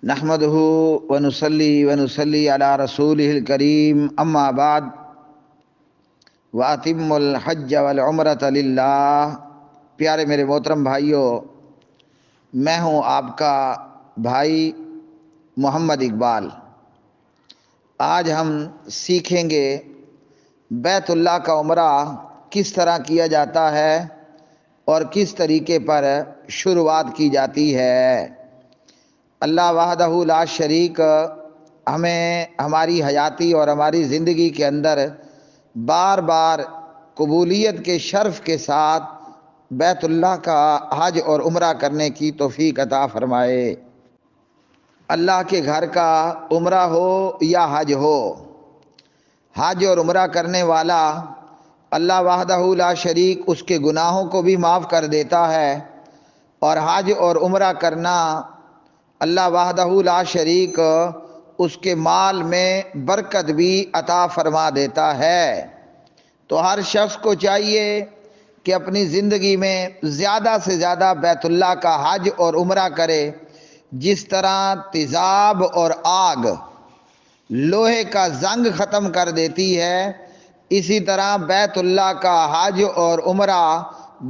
نحمده ونصلي ونصلي على رسوله الكريم اما بعد واتم الحج والعمرة للہ۔ پیارے میرے محترم بھائیوں، میں ہوں آپ کا بھائی محمد اقبال۔ آج ہم سیکھیں گے بیت اللہ کا عمرہ کس طرح کیا جاتا ہے اور کس طریقے پر شروعات کی جاتی ہے۔ اللہ وحدہ لا شریک ہمیں ہماری حیاتی اور ہماری زندگی کے اندر بار بار قبولیت کے شرف کے ساتھ بیت اللہ کا حج اور عمرہ کرنے کی توفیق عطا فرمائے۔ اللہ کے گھر کا عمرہ ہو یا حج ہو، حج اور عمرہ کرنے والا اللہ وحدہ لا شریک اس کے گناہوں کو بھی معاف کر دیتا ہے، اور حج اور عمرہ کرنا اللہ وحدہ لا شریک اس کے مال میں برکت بھی عطا فرما دیتا ہے۔ تو ہر شخص کو چاہیے کہ اپنی زندگی میں زیادہ سے زیادہ بیت اللہ کا حج اور عمرہ کرے۔ جس طرح تیزاب اور آگ لوہے کا زنگ ختم کر دیتی ہے، اسی طرح بیت اللہ کا حج اور عمرہ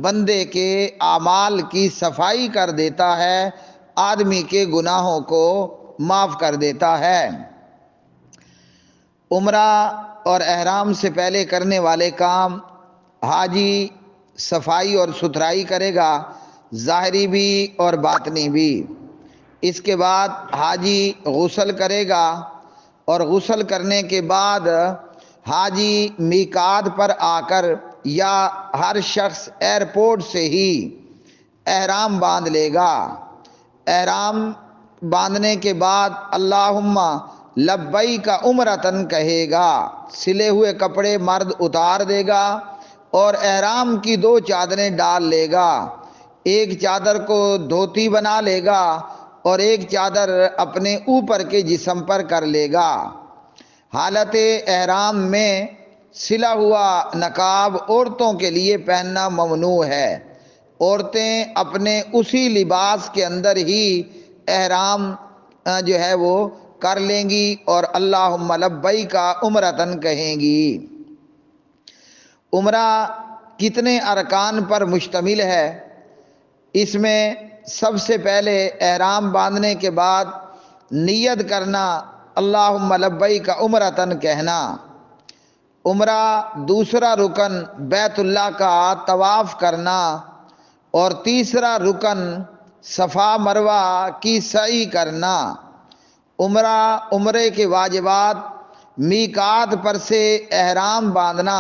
بندے کے اعمال کی صفائی کر دیتا ہے، آدمی کے گناہوں کو معاف کر دیتا ہے۔ عمرہ اور احرام سے پہلے کرنے والے کام، حاجی صفائی اور ستھرائی کرے گا، ظاہری بھی اور باطنی بھی۔ اس کے بعد حاجی غسل کرے گا، اور غسل کرنے کے بعد حاجی میقات پر آ کر یا ہر شخص ایئرپورٹ سے ہی احرام باندھ لے گا۔ احرام باندھنے کے بعد اللہم لبیک عمرتن کہے گا۔ سلے ہوئے کپڑے مرد اتار دے گا اور احرام کی 2 چادریں ڈال لے گا۔ ایک چادر کو دھوتی بنا لے گا اور ایک چادر اپنے اوپر کے جسم پر کر لے گا۔ حالت احرام میں سلا ہوا نقاب عورتوں کے لیے پہننا ممنوع ہے۔ عورتیں اپنے اسی لباس کے اندر ہی احرام جو ہے وہ کر لیں گی اور اللہم لبیک عمرتن کہیں گی۔ عمرہ کتنے ارکان پر مشتمل ہے؟ اس میں سب سے پہلے احرام باندھنے کے بعد نیت کرنا، اللہم لبیک عمرتن کہنا۔ عمرہ دوسرا رکن بیت اللہ کا طواف کرنا، اور تیسرا رکن صفا مروہ کی سعی کرنا۔ عمرے کے واجبات، میقات پر سے احرام باندھنا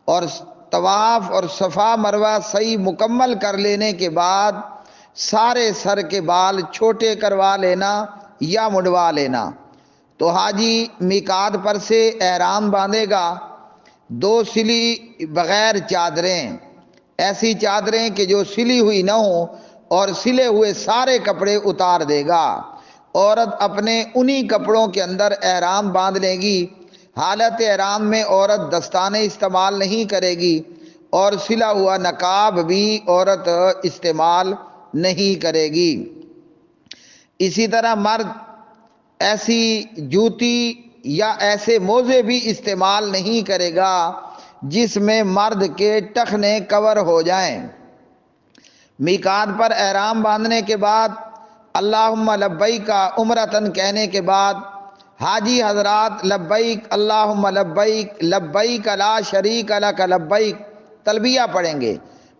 اور طواف اور صفا مروہ سعی مکمل کر لینے کے بعد سارے سر کے بال چھوٹے کروا لینا یا مڈوا لینا۔ تو حاجی میقات پر سے احرام باندھے گا، 2 سلی بغیر چادریں، ایسی چادریں کہ جو سلی ہوئی نہ ہوں، اور سلے ہوئے سارے کپڑے اتار دے گا۔ عورت اپنے انہی کپڑوں کے اندر احرام باندھ لے گی۔ حالت احرام میں عورت دستانے استعمال نہیں کرے گی، اور سلا ہوا نقاب بھی عورت استعمال نہیں کرے گی۔ اسی طرح مرد ایسی جوتی یا ایسے موزے بھی استعمال نہیں کرے گا جس میں مرد کے ٹخنے کور ہو جائیں۔ میقات پر احرام باندھنے کے بعد اللہم لبیک عمرتن کہنے کے بعد حاجی حضرات لبیک اللہم لبیک لبیک لا شریک لک لبیک تلبیہ پڑھیں گے،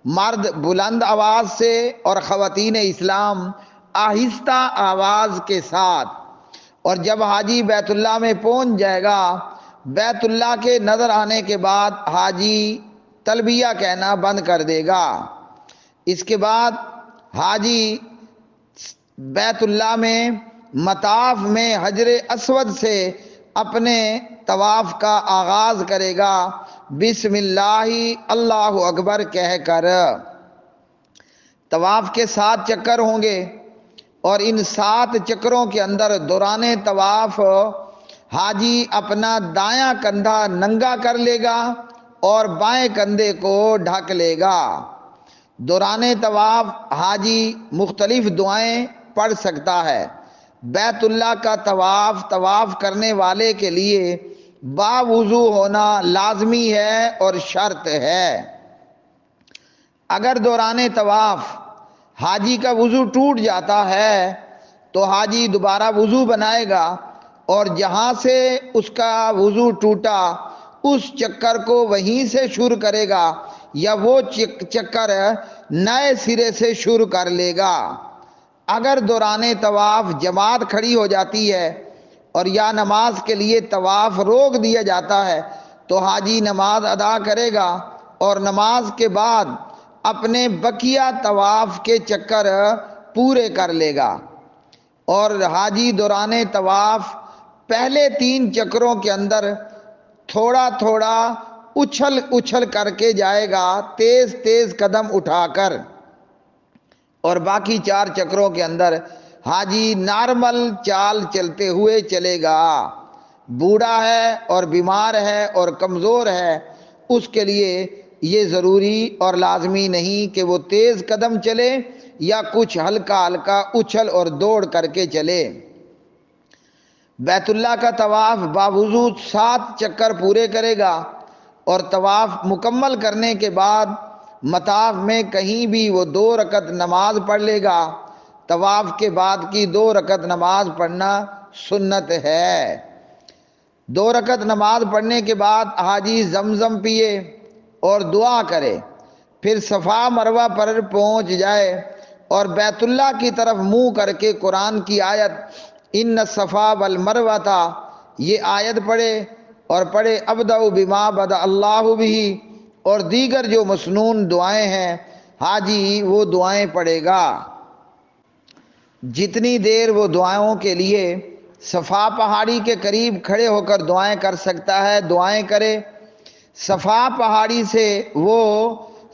مرد بلند آواز سے اور خواتین اسلام آہستہ آواز کے ساتھ۔ اور جب حاجی بیت اللہ میں پہنچ جائے گا، بیت اللہ کے نظر آنے کے بعد حاجی تلبیہ کہنا بند کر دے گا۔ اس کے بعد حاجی بیت اللہ میں مطاف میں حجر اسود سے اپنے طواف کا آغاز کرے گا، بسم اللہ اللہ اکبر کہہ کر۔ طواف کے 7 چکر ہوں گے، اور ان 7 چکروں کے اندر دوران طواف حاجی اپنا دایاں کندھا ننگا کر لے گا اور بائیں کندھے کو ڈھک لے گا۔ دوران طواف حاجی مختلف دعائیں پڑھ سکتا ہے۔ بیت اللہ کا طواف کرنے والے کے لیے باوضو ہونا لازمی ہے اور شرط ہے۔ اگر دوران طواف حاجی کا وضو ٹوٹ جاتا ہے تو حاجی دوبارہ وضو بنائے گا اور جہاں سے اس کا وضو ٹوٹا اس چکر کو وہیں سے شروع کرے گا یا وہ چکر نئے سرے سے شروع کر لے گا۔ اگر دوران طواف جماعت کھڑی ہو جاتی ہے اور یا نماز کے لیے طواف روک دیا جاتا ہے تو حاجی نماز ادا کرے گا اور نماز کے بعد اپنے بقیہ طواف کے چکر پورے کر لے گا۔ اور حاجی دوران طواف پہلے 3 چکروں کے اندر تھوڑا تھوڑا اچھل کر کے جائے گا، تیز تیز قدم اٹھا کر، اور باقی 4 چکروں کے اندر حاجی نارمل چال چلتے ہوئے چلے گا۔ بوڑھا ہے اور بیمار ہے اور کمزور ہے، اس کے لیے یہ ضروری اور لازمی نہیں کہ وہ تیز قدم چلے یا کچھ ہلکا ہلکا اچھل اور دوڑ کر کے چلے۔ بیت اللہ کا طواف باوضو 7 چکر پورے کرے گا اور طواف مکمل کرنے کے بعد مطاف میں کہیں بھی وہ 2 رکعت نماز پڑھ لے گا۔ طواف کے بعد کی 2 رکعت نماز پڑھنا سنت ہے۔ 2 رکعت نماز پڑھنے کے بعد حاجی زمزم پیے اور دعا کرے، پھر صفا مروہ پر پہنچ جائے اور بیت اللہ کی طرف منہ کر کے قرآن کی آیت ان الصفا والمروہ یہ آیت پڑھے اور پڑھے ابدأ بما بدأ اللہ بہ، اور دیگر جو مسنون دعائیں ہیں حاجی وہ دعائیں پڑھے گا۔ جتنی دیر وہ دعاؤں کے لیے صفا پہاڑی کے قریب کھڑے ہو کر دعائیں کر سکتا ہے دعائیں کرے۔ صفا پہاڑی سے وہ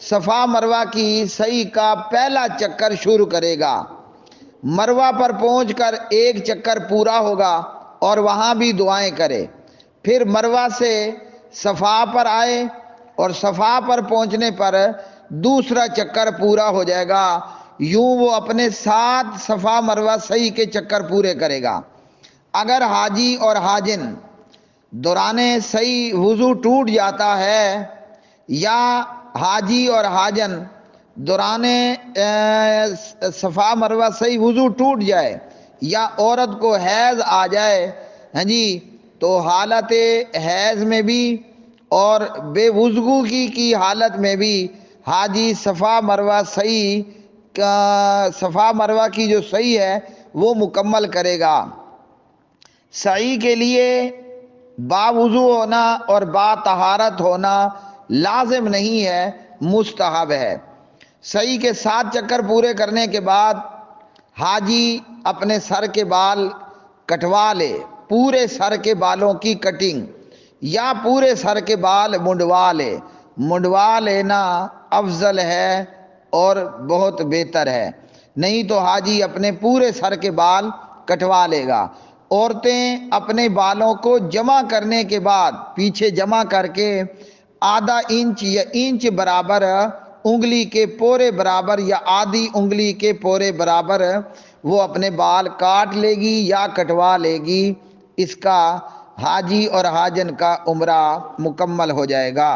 صفا مروہ کی سعی کا پہلا چکر شروع کرے گا۔ مروہ پر پہنچ کر 1 چکر پورا ہوگا اور وہاں بھی دعائیں کرے، پھر مروہ سے صفا پر آئے اور صفا پر پہنچنے پر دوسرا چکر پورا ہو جائے گا۔ یوں وہ اپنے 7 صفا مروہ سعی کے چکر پورے کرے گا۔ اگر حاجی اور حاجن دوران سعی وضو ٹوٹ جاتا ہے یا حاجی اور حاجن دوران صفا مروہ سعی وضو ٹوٹ جائے یا عورت کو حیض آ جائے تو حالت حیض میں بھی اور بے وضوگی کی حالت میں بھی حاجی صفا مروہ کی جو سعی ہے وہ مکمل کرے گا۔ سعی کے لیے باوضو ہونا اور با طہارت ہونا لازم نہیں ہے، مستحب ہے۔ سعی کے 7 چکر پورے کرنے کے بعد حاجی اپنے سر کے بال کٹوا لے، پورے سر کے بالوں کی کٹنگ، یا پورے سر کے بال منڈوا لینا افضل ہے اور بہت بہتر ہے، نہیں تو حاجی اپنے پورے سر کے بال کٹوا لے گا۔ عورتیں اپنے بالوں کو جمع کرنے کے بعد پیچھے جمع کر کے آدھا انچ یا انچ برابر انگلی کے پورے برابر یا آدھی انگلی کے پورے برابر وہ اپنے بال کاٹ لے گی یا کٹوا لے گی۔ اس کا حاجی اور حاجن کا عمرہ مکمل ہو جائے گا۔